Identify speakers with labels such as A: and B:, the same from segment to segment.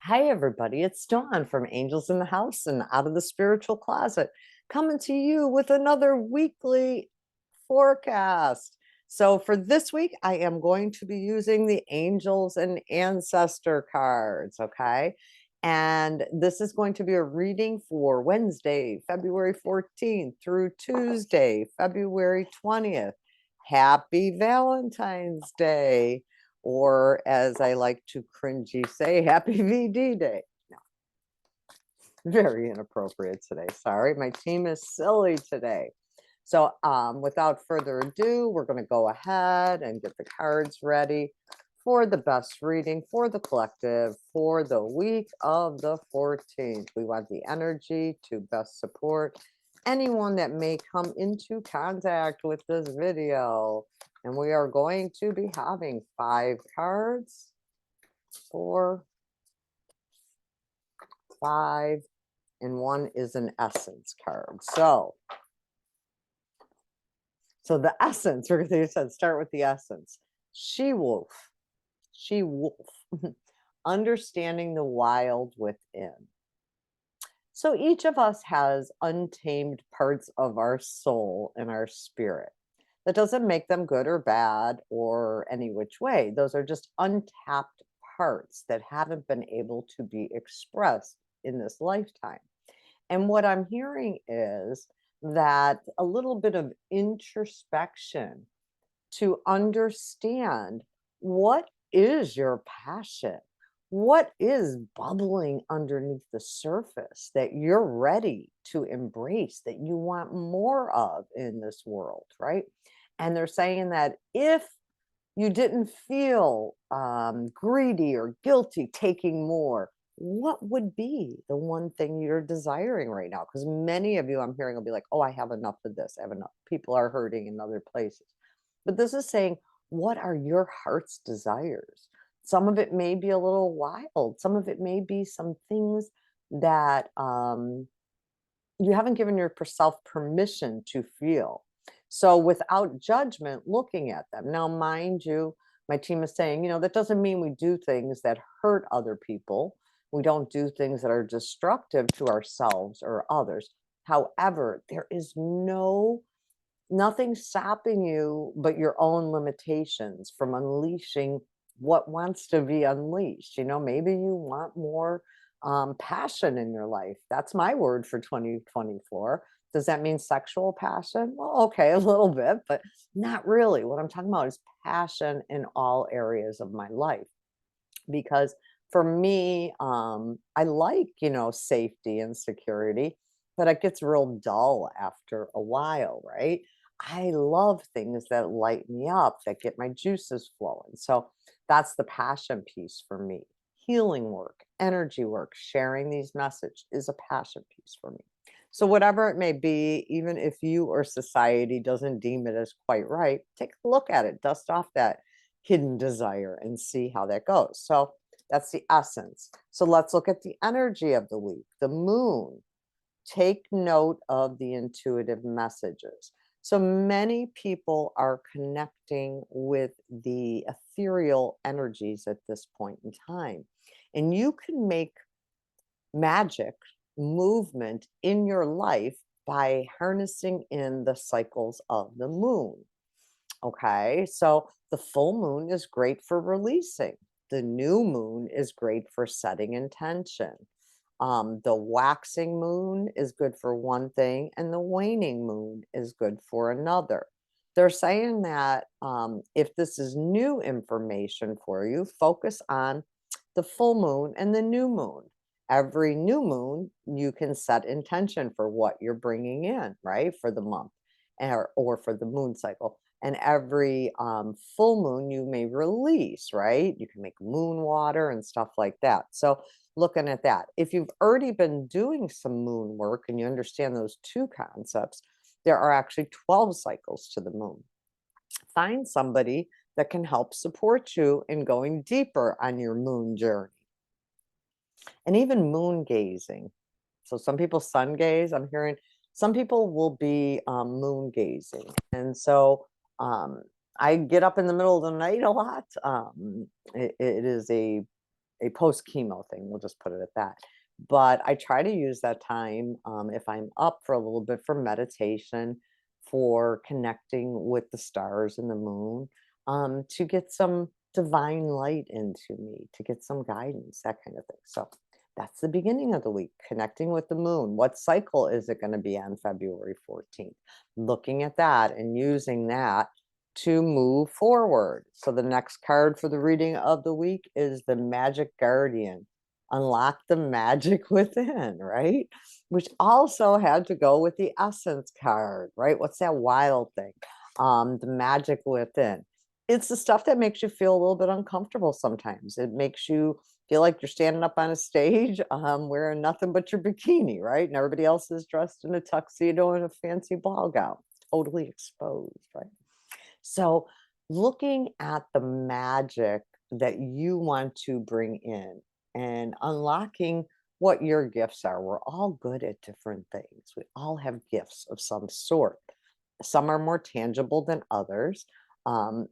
A: Hi, everybody. It's Dawn from Angels in the House and Out of the Spiritual Closet, coming to you with another weekly forecast. So, for this week, I am going to be using the Angels and Ancestor cards. Okay. And this is going to be a reading for Wednesday, February 14th through Tuesday, February 20th. Happy Valentine's Day, or as I like to cringy say, happy VD Day. No, very inappropriate today. Sorry, my team is silly today. So without further ado, we're going to go ahead and get the cards ready for the best reading for the collective for the week of the 14th. We want the energy to best support anyone that may come into contact with this video. And we are going to be having 5 cards, 4, 5, and 1 is an essence card. So the essence, we're going to start with the essence. She-wolf, understanding the wild within. So each of us has untamed parts of our soul and our spirit. That doesn't make them good or bad or any which way. Those are just untapped parts that haven't been able to be expressed in this lifetime. And what I'm hearing is that a little bit of introspection to understand what is your passion? What is bubbling underneath the surface that you're ready to embrace, that you want more of in this world, right? And they're saying that if you didn't feel greedy or guilty taking more, what would be the one thing you're desiring right now? Because many of you I'm hearing will be like, oh, I have enough of this. I have enough. People are hurting in other places. But this is saying, what are your heart's desires? Some of it may be a little wild. Some of it may be some things that you haven't given yourself permission to feel. So without judgment, looking at them. Now, mind you, my team is saying, that doesn't mean we do things that hurt other people. We don't do things that are destructive to ourselves or others. However, there is nothing stopping you but your own limitations from unleashing what wants to be unleashed. Maybe you want more passion in your life. That's my word for 2024. Does that mean sexual passion? Well, okay, a little bit, but not really. What I'm talking about is passion in all areas of my life. Because for me, I like, safety and security, but it gets real dull after a while, right? I love things that light me up, that get my juices flowing. So that's the passion piece for me. Healing work, energy work, sharing these messages is a passion piece for me. So whatever it may be, even if you or society doesn't deem it as quite right, take a look at it, dust off that hidden desire and see how that goes. So that's the essence. So let's look at the energy of the week, the moon. Take note of the intuitive messages. So many people are connecting with the ethereal energies at this point in time. And you can make magic movement in your life by harnessing in the cycles of the moon. Okay, so the full moon is great for releasing. The new moon is great for setting intention. The waxing moon is good for one thing, and the waning moon is good for another. They're saying that if this is new information for you, focus on the full moon and the new moon. Every new moon, you can set intention for what you're bringing in, right, for the month or for the moon cycle. And every full moon, you may release, right? You can make moon water and stuff like that. So looking at that, if you've already been doing some moon work and you understand those two concepts, there are actually 12 cycles to the moon. Find somebody that can help support you in going deeper on your moon journey. And even moon gazing. So some people sun gaze. I'm hearing some people will be moon gazing. And so I get up in the middle of the night a lot. It is a a post chemo thing. We'll just put it at that. But I try to use that time, if I'm up for a little bit, for meditation, for connecting with the stars and the moon, to get some divine light into me, to get some guidance, that kind of thing. So that's the beginning of the week, connecting with the moon. What cycle is it going to be on February 14th? Looking at that and using that to move forward. So the next card for the reading of the week is the Magic Guardian. Unlock the magic within, right? Which also had to go with the Essence card, right? What's that wild thing? The magic within. It's the stuff that makes you feel a little bit uncomfortable sometimes. It makes you feel like you're standing up on a stage, wearing nothing but your bikini, right? And everybody else is dressed in a tuxedo and a fancy ball gown, totally exposed, right? So looking at the magic that you want to bring in and unlocking what your gifts are. We're all good at different things. We all have gifts of some sort. Some are more tangible than others. Um,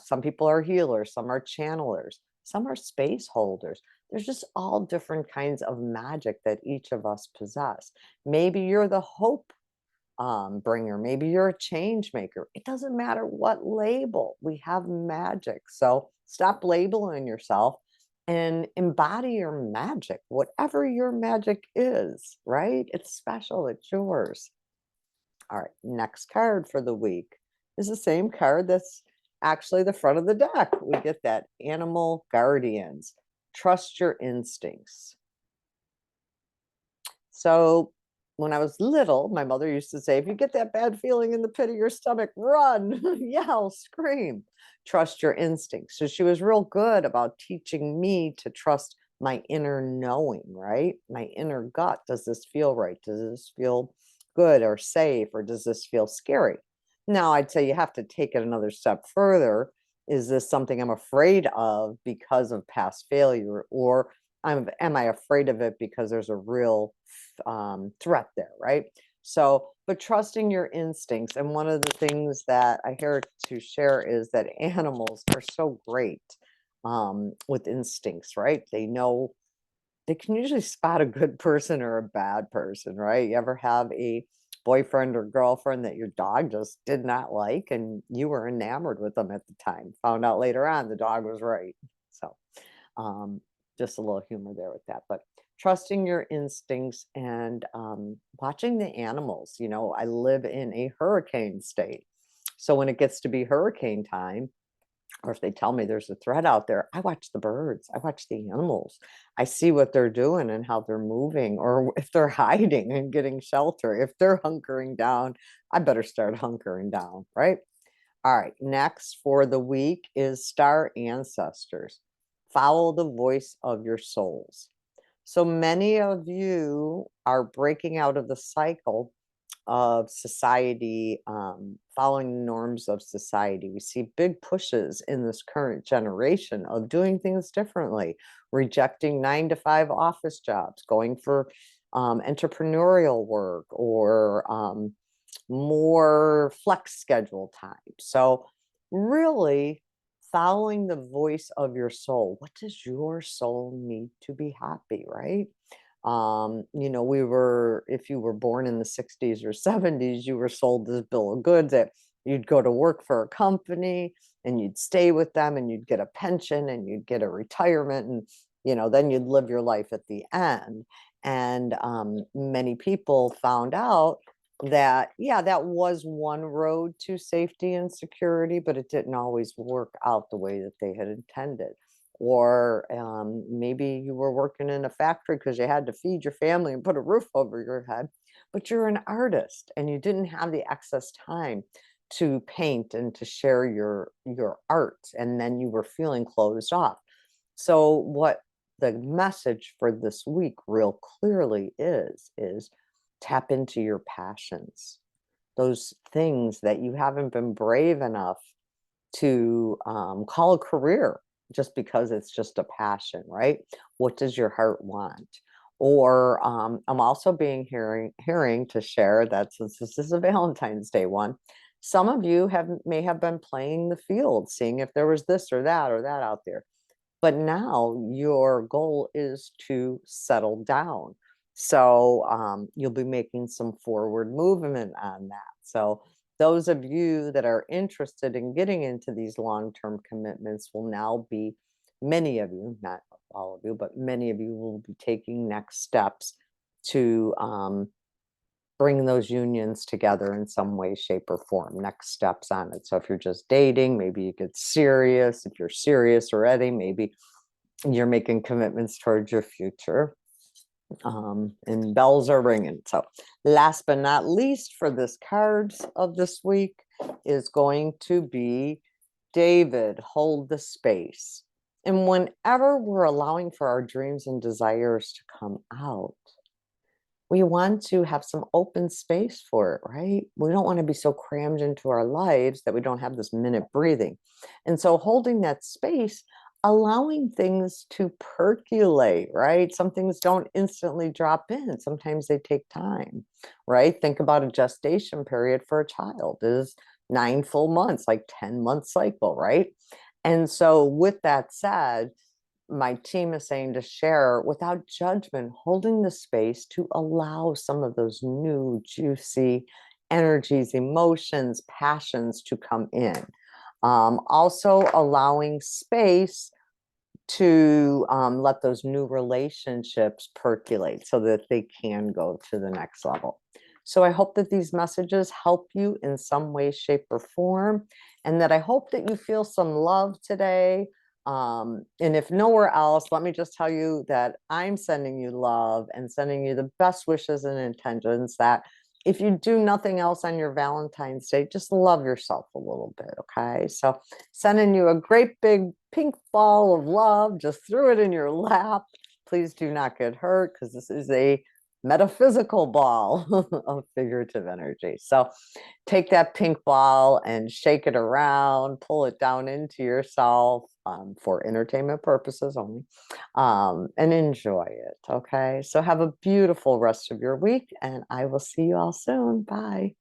A: some people are healers, some are channelers, some are space holders. There's just all different kinds of magic that each of us possess. Maybe you're the hope bringer. Maybe you're a change maker. It doesn't matter what label. We have magic. So stop labeling yourself and embody your magic, whatever your magic is, right? It's special. It's yours. All right. Next card for the week is the same card that's actually the front of the deck. We get that Animal Guardians. Trust your instincts. So when I was little, my mother used to say, if you get that bad feeling in the pit of your stomach, run, yell, scream, trust your instincts. So she was real good about teaching me to trust my inner knowing, right? My inner gut. Does this feel right? Does this feel good or safe? Or does this feel scary? Now, I'd say you have to take it another step further. Is this something I'm afraid of because of past failure? Or am I afraid of it because there's a real threat there, right? So, but trusting your instincts. And one of the things that I hear to share is that animals are so great with instincts, right? They know, they can usually spot a good person or a bad person, right? You ever have a boyfriend or girlfriend that your dog just did not like and you were enamored with them at the time, found out later on the dog was right. So just a little humor there with that, but trusting your instincts and watching the animals. I live in a hurricane state, so when it gets to be hurricane time, or if they tell me there's a threat out there, I watch the birds, I watch the animals. I see what they're doing and how they're moving, or if they're hiding and getting shelter. If they're hunkering down, I better start hunkering down, right? All right, next for the week is Star Ancestors. Follow the voice of your souls. So many of you are breaking out of the cycle of society, following the norms of society. We see big pushes in this current generation of doing things differently, rejecting 9-to-5 office jobs, going for entrepreneurial work, or more flex schedule time. So really following the voice of your soul. What does your soul need to be happy, right? If you were born in the 60s or 70s, you were sold this bill of goods that you'd go to work for a company and you'd stay with them and you'd get a pension and you'd get a retirement, and then you'd live your life at the end. And many people found out that, yeah, that was one road to safety and security, but it didn't always work out the way that they had intended. Or maybe you were working in a factory because you had to feed your family and put a roof over your head, but you're an artist and you didn't have the excess time to paint and to share your art, and then you were feeling closed off. So what the message for this week real clearly is tap into your passions, those things that you haven't been brave enough to call a career just because it's just a passion, right? What does your heart want? Or I'm also hearing to share that, since this is a Valentine's Day one, some of you may have been playing the field, seeing if there was this or that out there. But now your goal is to settle down. So you'll be making some forward movement on that. So those of you that are interested in getting into these long-term commitments will now be, many of you, not all of you, but many of you will be taking next steps to bring those unions together in some way, shape, or form, next steps on it. So if you're just dating, maybe you get serious. If you're serious already, maybe you're making commitments towards your future. And bells are ringing. So last but not least for this cards of this week is going to be David, hold the space. And whenever we're allowing for our dreams and desires to come out, we want to have some open space for it, right? We don't want to be so crammed into our lives that we don't have this minute breathing. And so holding that space, allowing things to percolate, right? Some things don't instantly drop in. Sometimes they take time, right? Think about a gestation period for a child is 9 full months, like 10-month cycle, right? And so with that said, my team is saying to share without judgment, holding the space to allow some of those new juicy energies, emotions, passions to come in. Also allowing space to let those new relationships percolate so that they can go to the next level. So I hope that these messages help you in some way, shape, or form, and that I hope that you feel some love today. And if nowhere else, let me just tell you that I'm sending you love and sending you the best wishes and intentions that if you do nothing else on your Valentine's Day, just love yourself a little bit, okay? So sending you a great big pink ball of love, just threw it in your lap. Please do not get hurt because this is a metaphysical ball of figurative energy. So take that pink ball and shake it around, pull it down into yourself for entertainment purposes only, and enjoy it. Okay. So have a beautiful rest of your week, and I will see you all soon. Bye.